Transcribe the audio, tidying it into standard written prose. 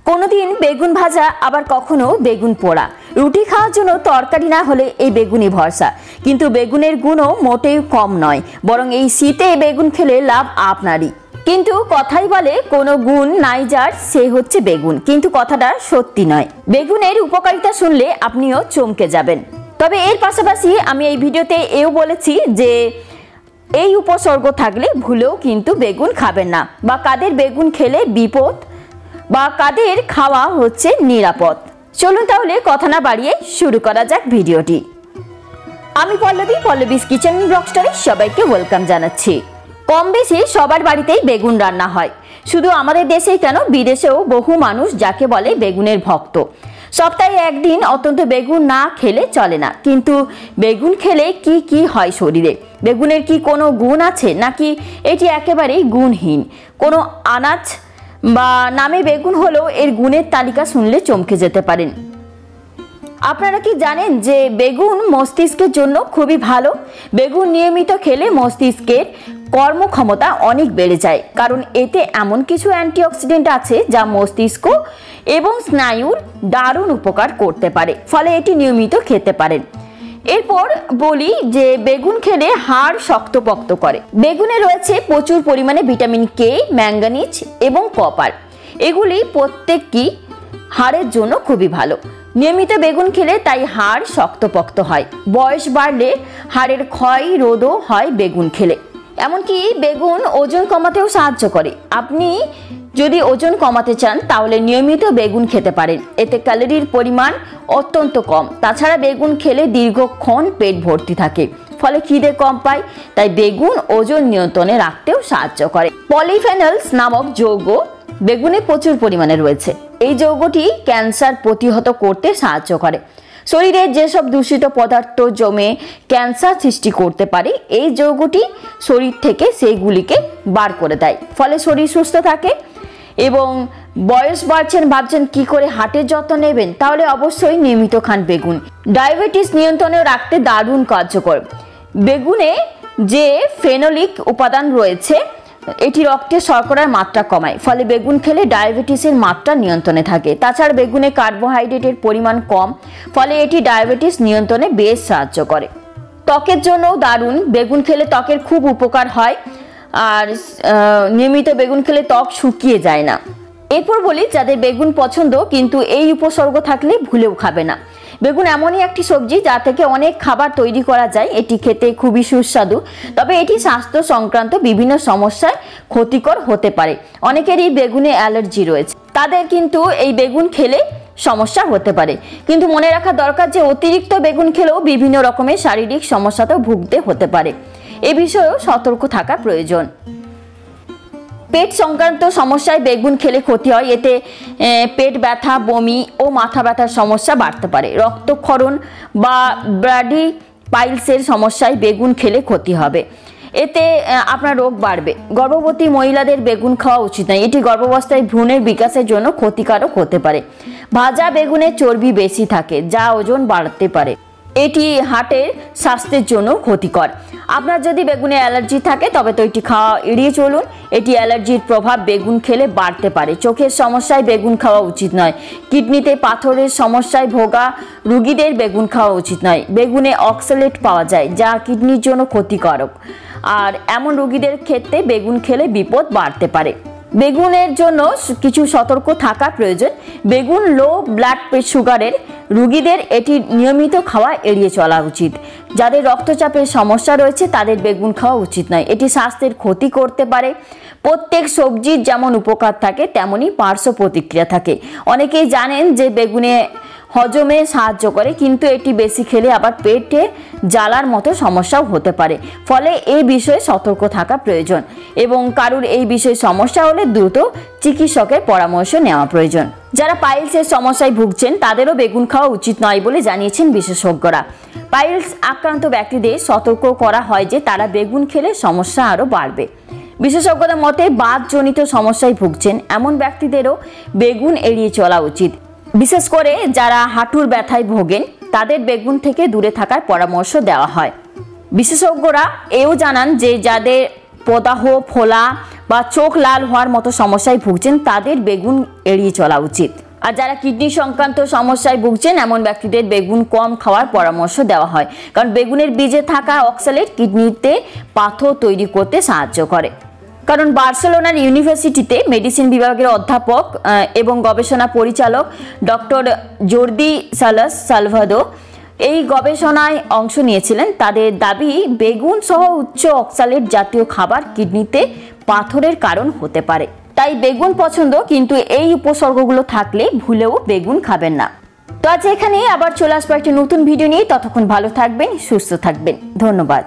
কোনোদিন বেগুন ভাজা, আবার কখনো বেগুন পোড়া। রুটি খাওয়ার জন্য তরকারি না হলে এই বেগুনই ভরসা। কিন্তু বেগুনের গুণও মোটেই কম নয়, বরং এই শীতে বেগুন খেলে লাভ আপনারই। কিন্তু কথাই বলে কোনো গুণ নাই যার, সে হচ্ছে বেগুন। কিন্তু কথাটা সত্যি নয়। বেগুনের উপকারিতা শুনলে আপনিও চমকে যাবেন। তবে এর পাশাপাশি আমি এই ভিডিওতে এও বলেছি যে এই উপসর্গ থাকলে ভুলেও কিন্তু বেগুন খাবেন না, বা কাদের বেগুন খেলে বিপদ, বা কাদের খাওয়া হচ্ছে নিরাপদ। চলুন তাহলে কথা না বাড়িয়ে শুরু করা যাক ভিডিওটি। আমি পল্লবীস কিচেন ব্লগস্টারে সবাইকে ওয়েলকাম জানাচ্ছি। কম বেশি সবার বাড়িতেই বেগুন রান্না হয়। শুধু আমাদের দেশেই কেন, বিদেশেও বহু মানুষ যাকে বলে বেগুনের ভক্ত। সপ্তাহে একদিন অন্তত বেগুন না খেলে চলে না। কিন্তু বেগুন খেলে কি কি হয় শরীরে? বেগুনের কি কোনো গুণ আছে, নাকি এটি একেবারেই গুণহীন কোনো আনাজ বা নামে বেগুন হলেও এর গুণের তালিকা শুনলে চমকে যেতে পারেন। আপনারা কি জানেন যে বেগুন মস্তিষ্কের জন্য খুবই ভালো? বেগুন নিয়মিত খেলে মস্তিষ্কের কর্মক্ষমতা অনেক বেড়ে যায়, কারণ এতে এমন কিছু অ্যান্টিঅক্সিডেন্ট আছে যা মস্তিষ্ক এবং স্নায়ুর দারুণ উপকার করতে পারে। ফলে এটি নিয়মিত খেতে পারেন। এরপর বলি যে বেগুন খেলে হাড় শক্তপোক্ত করে। বেগুনে রয়েছে প্রচুর পরিমাণে ভিটামিন কে, ম্যাঙ্গানিজ এবং কপার। এগুলি প্রত্যেকটি হাড়ের জন্য খুবই ভালো। নিয়মিত বেগুন খেলে তাই হাড় শক্তপোক্ত হয়। বয়স বাড়লে হাড়ের ক্ষয় রোধও হয় বেগুন খেলে। এমনকি বেগুন ওজন কমাতেও সাহায্য করে। আপনি যদি ওজন কমাতে চান তাহলে নিয়মিত বেগুন খেতে পারেন। এতে ক্যালোরির পরিমাণ অত্যন্ত কম। তাছাড়া বেগুন খেলে দীর্ঘক্ষণ পেট ভর্তি থাকে, ফলে খিদে কম পায়। তাই বেগুন ওজন নিয়ন্ত্রণে রাখতেও সাহায্য করে। পলিফেনলস নামক যৌগ বেগুনে প্রচুর পরিমাণে রয়েছে। এই যৌগটি ক্যান্সার প্রতিহত করতে সাহায্য করে। শরীরে যেসব দূষিত পদার্থ জমে ক্যান্সার সৃষ্টি করতে পারে, এই যৌগটি শরীর থেকে সেইগুলিকে বার করে দেয়। ফলে শরীর সুস্থ থাকে। এবং বয়স বাড়ছেন, ভাবছেন কি করে হার্টের যত্ন নেবেন, তাহলে অবশ্যই নিয়মিত খান বেগুন। ডায়াবেটিস নিয়ন্ত্রণে রাখতে দারুণ কার্যকর। বেগুনে যে ফেনোলিক উপাদান রয়েছে, এটি রক্তে শর্করার মাত্রা কমায়। ফলে বেগুন খেলে ডায়াবেটিসের মাত্রা নিয়ন্ত্রণে থাকে। তাছাড়া বেগুনে কার্বোহাইড্রেটের পরিমাণ কম, ফলে এটি ডায়াবেটিস নিয়ন্ত্রণে বেশ সাহায্য করে। ত্বকের জন্যও দারুণ। বেগুন খেলে ত্বকের খুব উপকার হয়। আর নিয়মিত বেগুন খেলে ত্বক শুকিয়ে যায় না। এরপর বলি যাদের বেগুন পছন্দ কিন্তু এই উপসর্গ থাকলে ভুলেও খাবে না। বেগুন এমনই একটি সবজি যা থেকে অনেক খাবার তৈরি করা যায়। এটি খেতে খুবই সুস্বাদু, তবে এটি স্বাস্থ্য সংক্রান্ত বিভিন্ন সমস্যায় ক্ষতিকর হতে পারে। অনেকেরই বেগুনে অ্যালার্জি রয়েছে, তাদের কিন্তু এই বেগুন খেলে সমস্যা হতে পারে। কিন্তু মনে রাখা দরকার যে অতিরিক্ত বেগুন খেলেও বিভিন্ন রকমের শারীরিক সমস্যাতেও ভুগতে হতে পারে। এ বিষয়েও সতর্ক থাকা প্রয়োজন। পেট সংক্রান্ত সমস্যায় বেগুন খেলে ক্ষতি হয়। এতে পেট ব্যথা, বমি ও মাথা ব্যথার সমস্যা বাড়তে পারে। রক্তক্ষরণ বা ব্লাডি পাইলসের সমস্যায় বেগুন খেলে ক্ষতি হবে। এতে আপনার রোগ বাড়বে। গর্ভবতী মহিলাদের বেগুন খাওয়া উচিত নয়। এটি গর্ভাবস্থায় ভ্রূণের বিকাশের জন্য ক্ষতিকারক হতে পারে। ভাজা বেগুনে চর্বি বেশি থাকে, যা ওজন বাড়াতে পারে। এটি হার্টের স্বাস্থ্যের জন্য ক্ষতিকর। আপনার যদি বেগুনে অ্যালার্জি থাকে তবে তো এটি খাওয়া এড়িয়ে চলুন। এটি অ্যালার্জির প্রভাব বেগুন খেলে বাড়তে পারে। চোখের সমস্যায় বেগুন খাওয়া উচিত নয়। কিডনিতে পাথরের সমস্যায় ভোগা রোগীদের বেগুন খাওয়া উচিত নয়। বেগুনে অক্সালেট পাওয়া যায়, যা কিডনির জন্য ক্ষতিকারক। আর এমন রোগীদের ক্ষেত্রে বেগুন খেলে বিপদ বাড়তে পারে। বেগুনের জন্য কিছু সতর্ক থাকা প্রয়োজন। বেগুন লো ব্লাড সুগারের রোগীদের এটি নিয়মিত খাওয়া এড়িয়ে চলা উচিত। যাদের রক্তচাপের সমস্যা রয়েছে তাদের বেগুন খাওয়া উচিত নয়। এটি স্বাস্থ্যের ক্ষতি করতে পারে। প্রত্যেক সবজির যেমন উপকার থাকে তেমনই পার্শ্ব প্রতিক্রিয়া থাকে। অনেকেই জানেন যে বেগুনে হজমে সাহায্য করে, কিন্তু এটি বেশি খেলে আবার পেটে জ্বালার মতো সমস্যাও হতে পারে। ফলে এই বিষয়ে সতর্ক থাকা প্রয়োজন। এবং কারুর এই বিষয়ে সমস্যা হলে দ্রুত চিকিৎসকের পরামর্শ নেওয়া প্রয়োজন। যারা পাইলসের সমস্যায় ভুগছেন তাদেরও বেগুন খাওয়া উচিত নয় বলে জানিয়েছেন বিশেষজ্ঞরা। পাইলস আক্রান্ত ব্যক্তিদের সতর্ক করা হয় যে তারা বেগুন খেলে সমস্যা আরও বাড়বে। বিশেষজ্ঞদের মতে বাতজনিত সমস্যায় ভুগছেন এমন ব্যক্তিদেরও বেগুন এড়িয়ে চলা উচিত। বিশেষ করে যারা হাঁটুর ব্যথায় ভোগেন তাদের বেগুন থেকে দূরে থাকার পরামর্শ দেওয়া হয়। বিশেষজ্ঞরা এও জানান যে যাদের প্রদাহ, ফোলা বা চোখ লাল হওয়ার মতো সমস্যায় ভুগছেন তাদের বেগুন এড়িয়ে চলা উচিত। আর যারা কিডনি সংক্রান্ত সমস্যায় ভুগছেন এমন ব্যক্তিদের বেগুন কম খাওয়ার পরামর্শ দেওয়া হয়, কারণ বেগুনের বীজে থাকা অক্সালেট কিডনিতে পাথর তৈরি করতে সাহায্য করে। কারণ বার্সেলোনার ইউনিভার্সিটিতে মেডিসিন বিভাগের অধ্যাপক এবং গবেষণা পরিচালক ডক্টর জর্দি সালাস সালভাদো এই গবেষণায় অংশ নিয়েছিলেন। তাদের দাবি, বেগুন সহ উচ্চ অক্সালেট জাতীয় খাবার কিডনিতে পাথরের কারণ হতে পারে। তাই বেগুন পছন্দ, কিন্তু এই উপসর্গগুলো থাকলে ভুলেও বেগুন খাবেন না। তো আজ এখানেই আবার চলে আসবো একটি নতুন ভিডিও নিয়ে। ততক্ষণ ভালো থাকবেন, সুস্থ থাকবেন। ধন্যবাদ।